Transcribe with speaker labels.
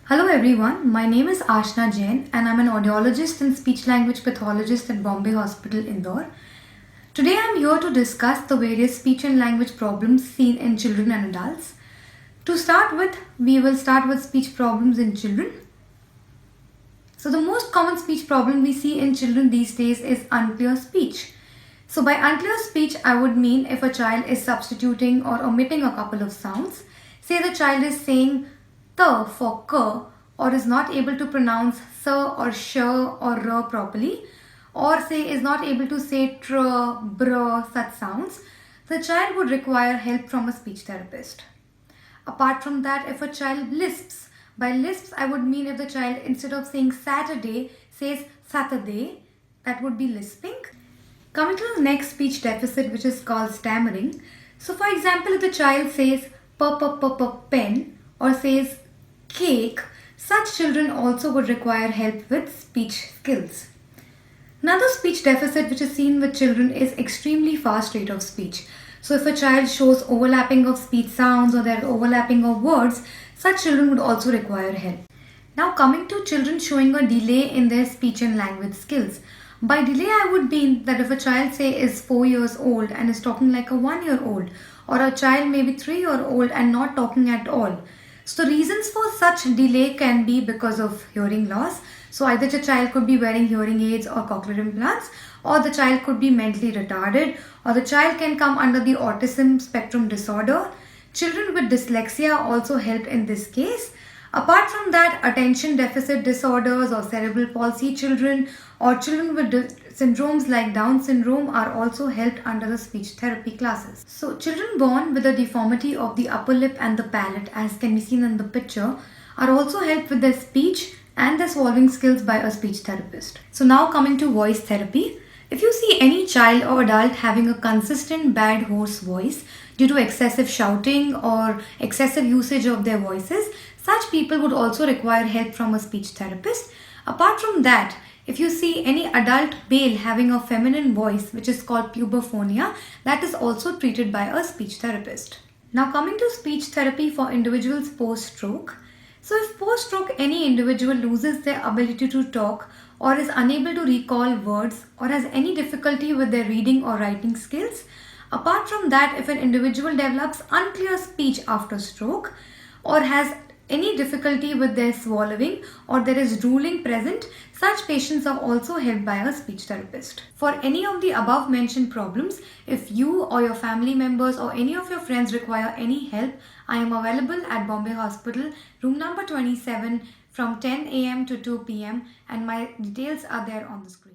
Speaker 1: Hello everyone, my name is Ashna Jain and I'm an audiologist and speech language pathologist at Bombay Hospital, Indore. Today I'm here to discuss the various speech and language problems seen in children and adults. To start with, we will start with speech problems in children. So the most common speech problem we see in children these days is unclear speech. So by unclear speech, I would mean if a child is substituting or omitting a couple of sounds. Say the child is saying the for k or is not able to pronounce s or sh or r properly, or say is not able to say tr, br, such sounds, the child would require help from a speech therapist. Apart from that, if a child lisps, by lisps I would mean if the child instead of saying Saturday says Saturday, that would be lisping. Coming to the next speech deficit, which is called stammering. So for example, if the child says pen or says cake, such children also would require help with speech skills. Another speech deficit which is seen with children is extremely fast rate of speech. So if a child shows overlapping of speech sounds or there overlapping of words, such children would also require help. Now coming to children showing a delay in their speech and language skills. By delay I would mean that if a child say is 4 years old and is talking like a 1-year-old, or a child may be 3-year-old and not talking at all. So the reasons for such delay can be because of hearing loss. So either the child could be wearing hearing aids or cochlear implants, or the child could be mentally retarded, or the child can come under the autism spectrum disorder. Children with dyslexia also help in this case. Apart from that, attention deficit disorders or cerebral palsy children or children with syndromes like Down syndrome are also helped under the speech therapy classes. So children born with a deformity of the upper lip and the palate, as can be seen in the picture, are also helped with their speech and their solving skills by a speech therapist. So now coming to voice therapy. If you see any child or adult having a consistent bad hoarse voice due to excessive shouting or excessive usage of their voices, such people would also require help from a speech therapist. Apart from that, if you see any adult male having a feminine voice which is called puberphonia, that is also treated by a speech therapist. Now coming to speech therapy for individuals post-stroke. So if post-stroke any individual loses their ability to talk or is unable to recall words or has any difficulty with their reading or writing skills, apart from that, if an individual develops unclear speech after stroke or has any difficulty with their swallowing or there is drooling present, such patients are also helped by a speech therapist. For any of the above mentioned problems, if you or your family members or any of your friends require any help, I am available at Bombay Hospital, room number 27 from 10 a.m. to 2 p.m. and my details are there on the screen.